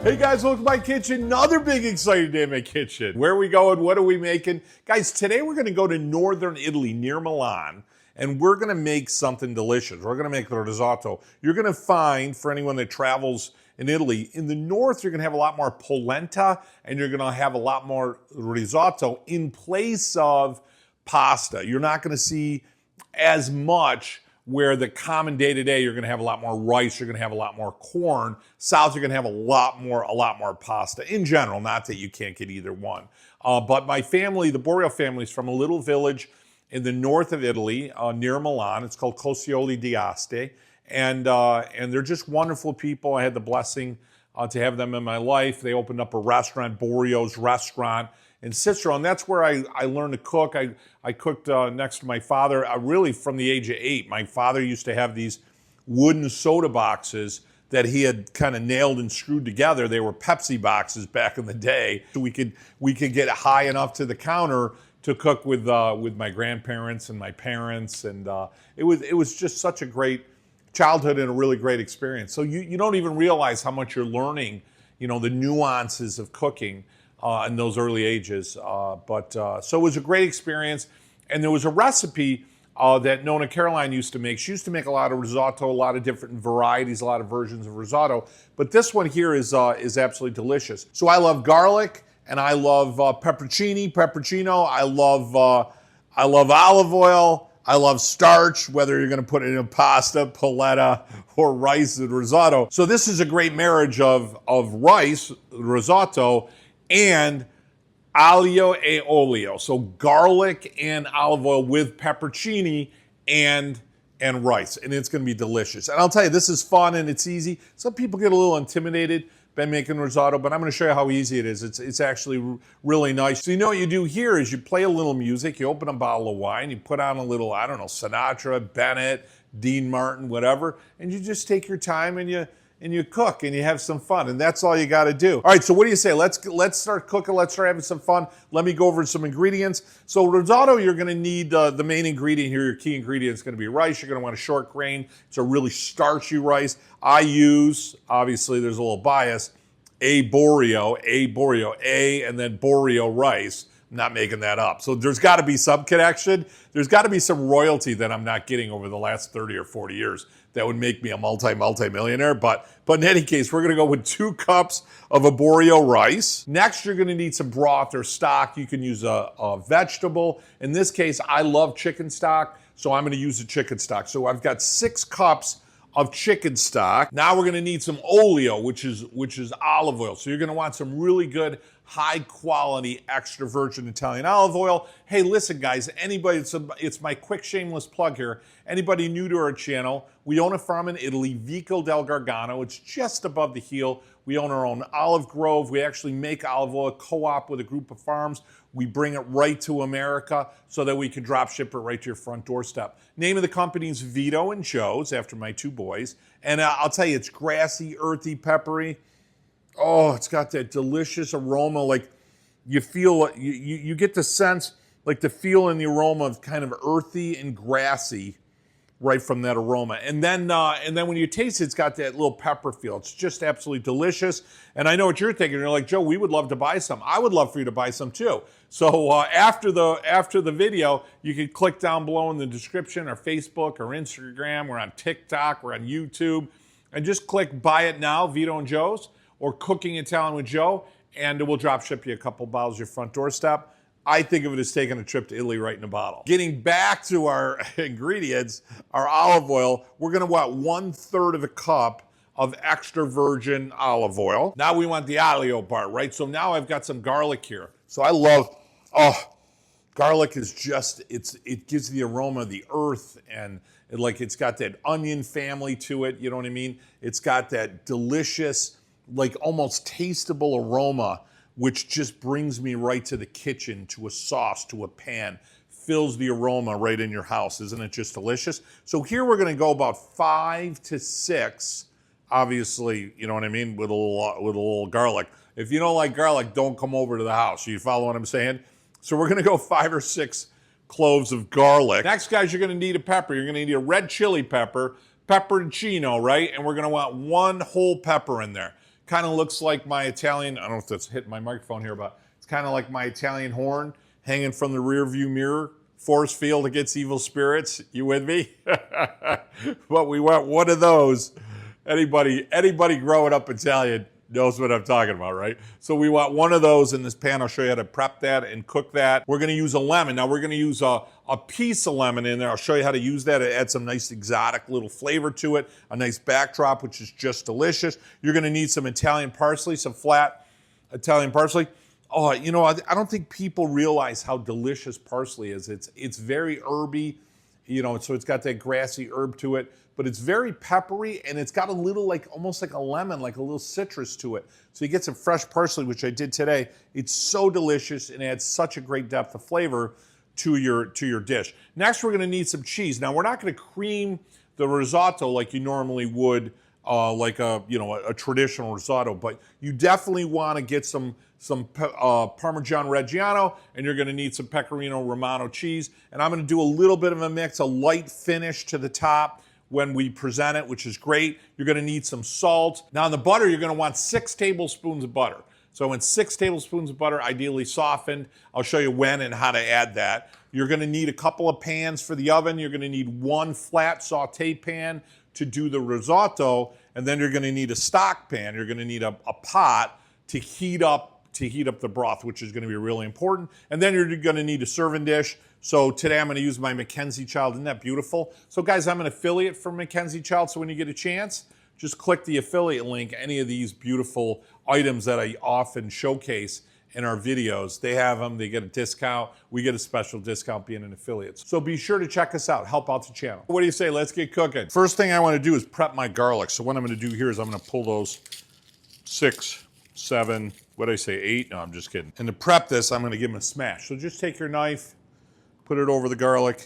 Hey guys, welcome to my kitchen. Another big exciting day in my kitchen. Where are we going? What are we making? Guys, today we're gonna go to northern Italy near Milan, and we're gonna make something delicious. We're gonna make the risotto. You're gonna find, for anyone that travels in Italy, in the north you're gonna have a lot more polenta, and you're gonna have a lot more risotto in place of pasta. You're not gonna see as much where the common day-to-day, you're gonna have a lot more rice, you're gonna have a lot more corn. South, you're gonna have a lot more pasta in general, not that you can't get either one. But my family, the Arborio family, is from a little village in the north of Italy, near Milan. It's called Cosioli di Este. And they're just wonderful people. I had the blessing to have them in my life. They opened up a restaurant, Borio's Restaurant, in Cicero, and that's where I learned to cook. I cooked next to my father, really from the age of 8. My father used to have these wooden soda boxes that he had kind of nailed and screwed together. They were Pepsi boxes back in the day. So we could get high enough to the counter to cook with my grandparents and my parents, and it was just such a great childhood and a really great experience. So you don't even realize how much you're learning, the nuances of cooking in those early ages. So it was a great experience. And there was a recipe that Nona Caroline used to make. She used to make a lot of risotto, a lot of different varieties, a lot of versions of risotto. But this one here is absolutely delicious. So I love garlic, and I love pepperoncino. I love olive oil. I love starch, whether you're gonna put it in pasta, polenta, or rice and risotto. So this is a great marriage of rice, risotto, and aglio e olio, so garlic and olive oil with pepperoncini and rice, and it's going to be delicious. And I'll tell you, this is fun and it's easy. Some people get a little intimidated by making risotto, but I'm going to show you how easy it is. It's actually really nice. So what you do here is you play a little music, you open a bottle of wine, you put on a little, I don't know, Sinatra, Bennett, Dean Martin, whatever, and you just take your time and you cook and you have some fun, and that's all you got to do. All right, so what do you say? Let's start cooking. Let's start having some fun. Let me go over some ingredients. So risotto, you're going to need the main ingredient here. Your key ingredient is going to be rice. You're going to want a short grain. It's a really starchy rice. I use, obviously, there's a little bias, Arborio, and then Borio rice. I'm not making that up. So there's got to be some connection. There's got to be some royalty that I'm not getting over the last 30 or 40 years that would make me a multi-millionaire. But in any case, we're going to go with 2 cups of Arborio rice. Next, you're going to need some broth or stock. You can use a vegetable. In this case, I love chicken stock, so I'm going to use a chicken stock. So I've got 6 cups of chicken stock. Now we're going to need some olio, which is olive oil. So you're going to want some really good, high quality, extra virgin Italian olive oil. Hey, listen guys, anybody, it's my quick shameless plug here. Anybody new to our channel, we own a farm in Italy, Vico del Gargano. It's just above the heel. We own our own olive grove. We actually make olive oil, co-op with a group of farms. We bring it right to America so that we can drop ship it right to your front doorstep. Name of the company is Vito and Joe's, after my 2 boys. And I'll tell you, it's grassy, earthy, peppery. Oh, it's got that delicious aroma. Like you feel, you get the sense, like the feel and the aroma of kind of earthy and grassy right from that aroma. And then when you taste it, it's got that little pepper feel. It's just absolutely delicious. And I know what you're thinking. You're like, Joe, we would love to buy some. I would love for you to buy some too. So after the video, you can click down below in the description, or Facebook or Instagram. We're on TikTok, we're on YouTube, and just click Buy It Now, Vito and Joe's, or Cooking Italian with Joe, and we'll drop ship you a couple bottles to your front doorstep. I think of it as taking a trip to Italy right in a bottle. Getting back to our ingredients, our olive oil, we're gonna want 1/3 of a cup of extra virgin olive oil. Now we want the aglio part, right? So now I've got some garlic here. So I love, garlic is just, it gives the aroma of the earth, and it's got that onion family to it, you know what I mean? It's got that delicious, like almost tasteable aroma, which just brings me right to the kitchen, to a sauce, to a pan, fills the aroma right in your house. Isn't it just delicious? So here we're gonna go about 5 to 6, obviously, you know what I mean, with a little garlic. If you don't like garlic, don't come over to the house. You follow what I'm saying? So we're gonna go 5 or 6 cloves of garlic. Next, guys, you're gonna need a pepper. You're gonna need a red chili pepper, peperoncino, right? And we're gonna want 1 whole pepper in there. Kind of looks like my Italian, I don't know if that's hitting my microphone here, but it's kind of like my Italian horn hanging from the rear view mirror. Force field against evil spirits. You with me? But we want one of those. Anybody growing up Italian knows what I'm talking about, right? So we want one of those in this pan. I'll show you how to prep that and cook that. We're gonna use a lemon. Now we're gonna use a piece of lemon in there. I'll show you how to use that. It adds some nice exotic little flavor to it, a nice backdrop, which is just delicious. You're gonna need some Italian parsley, some flat Italian parsley. Oh, you know, I don't think people realize how delicious parsley is. It's very herby, you know, so it's got that grassy herb to it, but it's very peppery and it's got a little like, almost like a lemon, like a little citrus to it. So you get some fresh parsley, which I did today. It's so delicious and adds such a great depth of flavor to your dish. Next, we're gonna need some cheese. Now, we're not gonna cream the risotto like you normally would, like a traditional risotto, but you definitely wanna get some Parmesan Reggiano, and you're gonna need some Pecorino Romano cheese. And I'm gonna do a little bit of a mix, a light finish to the top when we present it, which is great. You're gonna need some salt. Now on the butter, you're gonna want 6 tablespoons of butter. So I went 6 tablespoons of butter, ideally softened. I'll show you when and how to add that. You're gonna need a couple of pans for the oven. You're gonna need 1 flat saute pan to do the risotto, and then you're gonna need a stock pan. You're gonna need a pot to heat up the broth, which is gonna be really important. And then you're gonna need a serving dish. So today I'm gonna use my Mackenzie Child. Isn't that beautiful? So guys, I'm an affiliate for Mackenzie Child, so when you get a chance, just click the affiliate link. Any of these beautiful items that I often showcase in our videos, they have them, they get a discount. We get a special discount being an affiliate. So be sure to check us out, help out the channel. What do you say, let's get cooking. First thing I wanna do is prep my garlic. So what I'm gonna do here is I'm gonna pull those 6, 7, what did I say, 8? No, I'm just kidding. And to prep this, I'm gonna give them a smash. So just take your knife, put it over the garlic,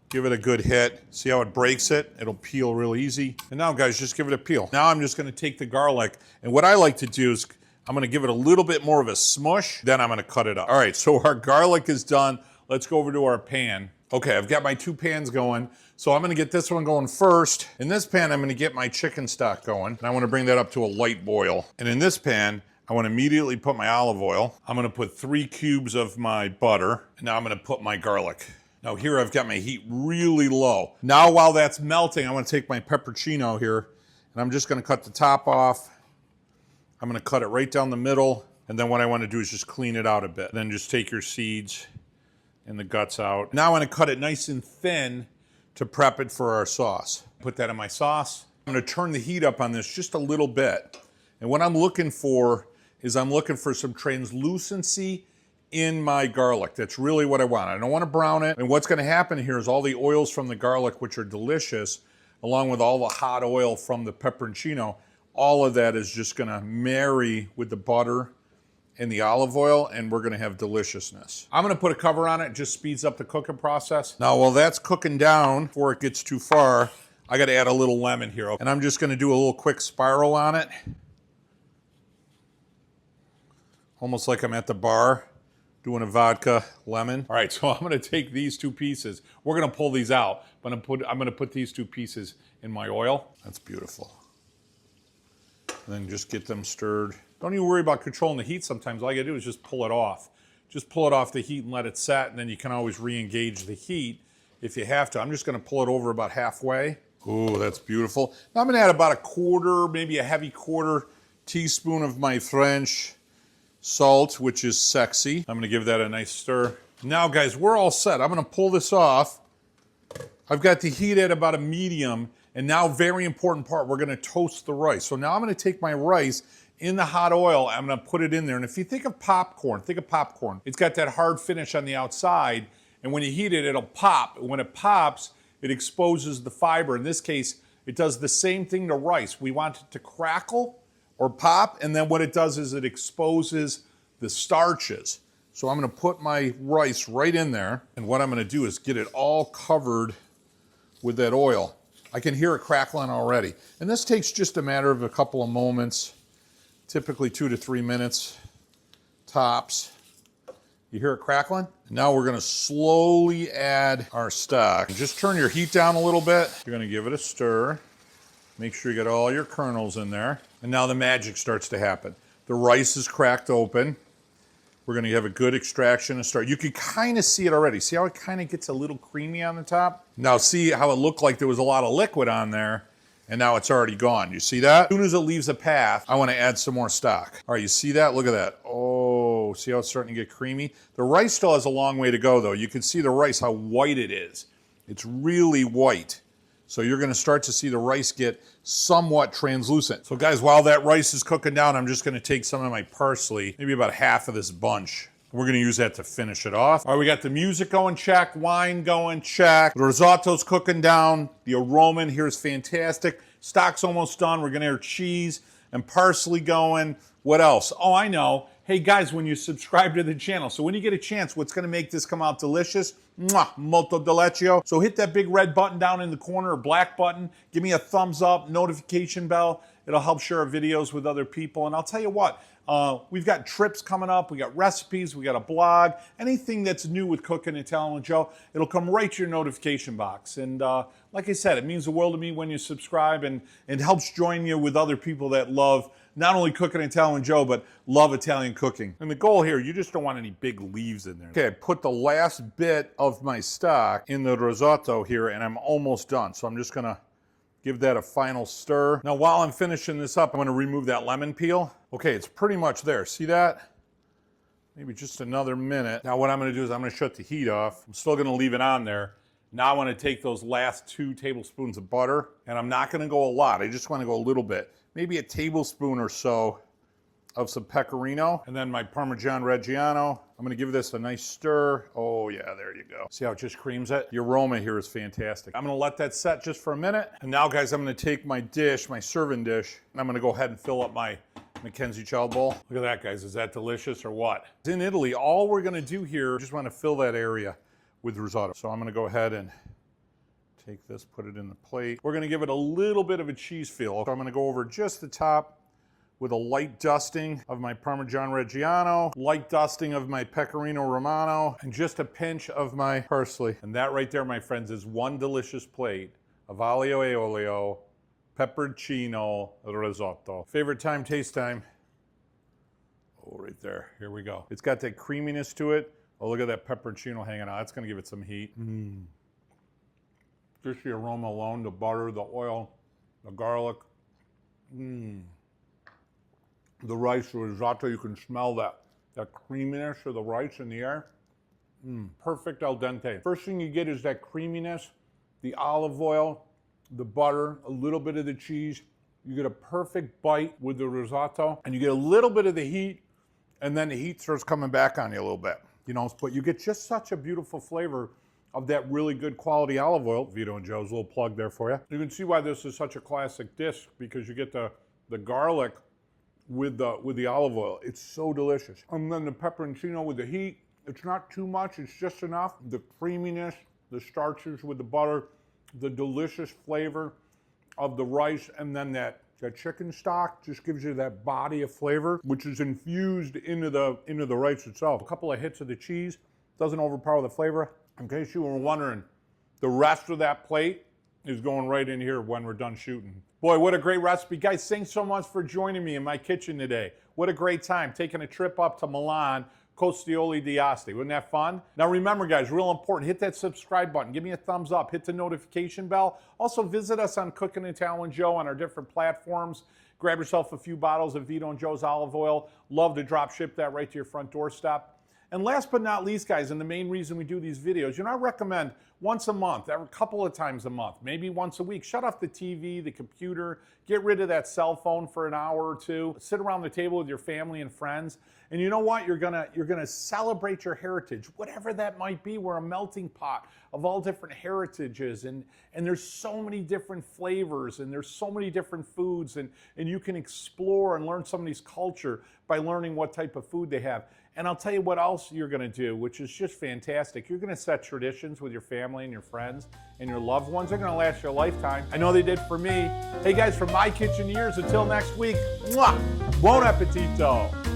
give it a good hit. See how it breaks it? It'll peel real easy. And now guys, just give it a peel. Now I'm just gonna take the garlic, and what I like to do is I'm gonna give it a little bit more of a smush, then I'm gonna cut it up. All right, so our garlic is done. Let's go over to our pan. Okay, I've got my 2 pans going. So I'm gonna get this one going first. In this pan, I'm gonna get my chicken stock going, and I wanna bring that up to a light boil. And in this pan, I want to immediately put my olive oil. I'm going to put 3 cubes of my butter. And now I'm going to put my garlic. Now here I've got my heat really low. Now while that's melting, I want to take my pepperoncino here, and I'm just going to cut the top off. I'm going to cut it right down the middle. And then what I want to do is just clean it out a bit. Then just take your seeds and the guts out. Now I want to cut it nice and thin to prep it for our sauce. Put that in my sauce. I'm going to turn the heat up on this just a little bit. And what I'm looking for is I'm looking for some translucency in my garlic. That's really what I want. I don't want to brown it. And what's going to happen here is all the oils from the garlic, which are delicious, along with all the hot oil from the pepperoncino, all of that is just going to marry with the butter and the olive oil, and we're going to have deliciousness. I'm going to put a cover on it. It just speeds up the cooking process. Now, while that's cooking down before it gets too far, I got to add a little lemon here. And I'm just going to do a little quick spiral on it. Almost like I'm at the bar doing a vodka lemon. All right, so I'm gonna take these 2 pieces. We're gonna pull these out, but I'm gonna put these 2 pieces in my oil. That's beautiful. And then just get them stirred. Don't even worry about controlling the heat sometimes. All you gotta do is just pull it off. Just pull it off the heat and let it set, and then you can always re-engage the heat if you have to. I'm just gonna pull it over about halfway. Ooh, that's beautiful. Now I'm gonna add about a quarter, maybe a heavy quarter teaspoon of my French salt, which is sexy. I'm gonna give that a nice stir. Now guys, we're all set. I'm gonna pull this off. I've got the heat at about a medium, and now very important part, we're gonna toast the rice. So now I'm gonna take my rice in the hot oil, I'm gonna put it in there. And if you think of popcorn, It's got that hard finish on the outside, and when you heat it, it'll pop. When it pops, it exposes the fiber. In this case, it does the same thing to rice. We want it to crackle or pop, and then what it does is it exposes the starches. So I'm gonna put my rice right in there, and what I'm gonna do is get it all covered with that oil. I can hear it crackling already. And this takes just a matter of a couple of moments, typically 2 to 3 minutes, tops. You hear it crackling? Now we're gonna slowly add our stock. Just turn your heat down a little bit. You're gonna give it a stir. Make sure you get all your kernels in there. And now the magic starts to happen. The rice is cracked open. We're gonna have a good extraction and start. You can kind of see it already. See how it kind of gets a little creamy on the top? Now see how it looked like there was a lot of liquid on there, and now it's already gone. You see that? As soon as it leaves a path, I wanna add some more stock. All right, you see that? Look at that. Oh, see how it's starting to get creamy? The rice still has a long way to go though. You can see the rice, how white it is. It's really white. So you're gonna start to see the rice get somewhat translucent. So guys, while that rice is cooking down, I'm just gonna take some of my parsley, maybe about half of this bunch. We're gonna use that to finish it off. All right, we got the music going, check. Wine going, check. The risotto's cooking down. The aroma in here is fantastic. Stock's almost done. We're gonna add cheese and parsley going. What else? Oh, I know. Hey guys, when you subscribe to the channel, so when you get a chance, what's gonna make this come out delicious? Mwah, molto delicioso. So hit that big red button down in the corner, or black button. Give me a thumbs up, notification bell. It'll help share our videos with other people. And I'll tell you what, we've got trips coming up, we got recipes, we got a blog, anything that's new with Cooking Italian with Joe, it'll come right to your notification box. And like I said, it means the world to me when you subscribe, and it helps join you with other people that love not only Cooking Italian with Joe, but love Italian cooking. And the goal here, you just don't want any big leaves in there. Okay, I put the last bit of my stock in the risotto here, and I'm almost done. So I'm just gonna give that a final stir. Now, while I'm finishing this up, I'm gonna remove that lemon peel. Okay, it's pretty much there. See that? Maybe just another minute. Now, what I'm gonna do is I'm gonna shut the heat off. I'm still gonna leave it on there. Now I wanna take those last 2 tablespoons of butter, and I'm not gonna go a lot. I just wanna go a little bit. Maybe a tablespoon or so of some pecorino, and then my Parmesan Reggiano. I'm gonna give this a nice stir. Oh yeah, there you go. See how it just creams it? The aroma here is fantastic. I'm gonna let that set just for a minute. And now guys, I'm gonna take my dish, my serving dish, and I'm gonna go ahead and fill up my Mackenzie child bowl. Look at that guys, is that delicious or what? In Italy, all we're gonna do here, just wanna fill that area with risotto. So I'm gonna go ahead and take this, put it in the plate. We're gonna give it a little bit of a cheese feel. So I'm gonna go over just the top with a light dusting of my Parmesan Reggiano, light dusting of my Pecorino Romano, and just a pinch of my parsley. And that right there, my friends, is one delicious plate of aglio e olio, peperoncino risotto. Favorite time, taste time. Oh, right there, here we go. It's got that creaminess to it. Oh, look at that peperoncino hanging out. That's gonna give it some heat. Just the aroma alone, the butter, the oil, the garlic. The rice, the risotto, you can smell that creaminess of the rice in the air. Perfect al dente. First thing you get is that creaminess, the olive oil, the butter, a little bit of the cheese. You get a perfect bite with the risotto, and you get a little bit of the heat, and then the heat starts coming back on you a little bit. You know, but you get just such a beautiful flavor of that really good quality olive oil. Vito and Joe's little plug there for you. You can see why this is such a classic dish, because you get the garlic with the olive oil. It's so delicious. And then the peperoncino with the heat, it's not too much, it's just enough. The creaminess, the starches with the butter, the delicious flavor of the rice, and then that chicken stock just gives you that body of flavor, which is infused into the rice itself. A couple of hits of the cheese doesn't overpower the flavor. In case you were wondering, the rest of that plate is going right in here when we're done shooting. Boy, what a great recipe. Guys, thanks so much for joining me in my kitchen today. What a great time taking a trip up to Milan, Costioli di Asti. Wasn't that fun? Now remember guys, real important, hit that subscribe button, give me a thumbs up, hit the notification bell. Also visit us on Cooking Italian with Joe on our different platforms. Grab yourself a few bottles of Vito and Joe's olive oil. Love to drop ship that right to your front doorstep. And last but not least, guys, and the main reason we do these videos, I recommend once a month, a couple of times a month, maybe once a week, shut off the TV, the computer, get rid of that cell phone for an hour or two, sit around the table with your family and friends, and you know what? You're gonna celebrate your heritage, whatever that might be. We're a melting pot of all different heritages, and there's so many different flavors, and there's so many different foods, and you can explore and learn somebody's culture by learning what type of food they have. And I'll tell you what else you're gonna do, which is just fantastic. You're gonna set traditions with your family and your friends and your loved ones. They're gonna last you a lifetime. I know they did for me. Hey guys, from my kitchen years, until next week, mwah, buon appetito.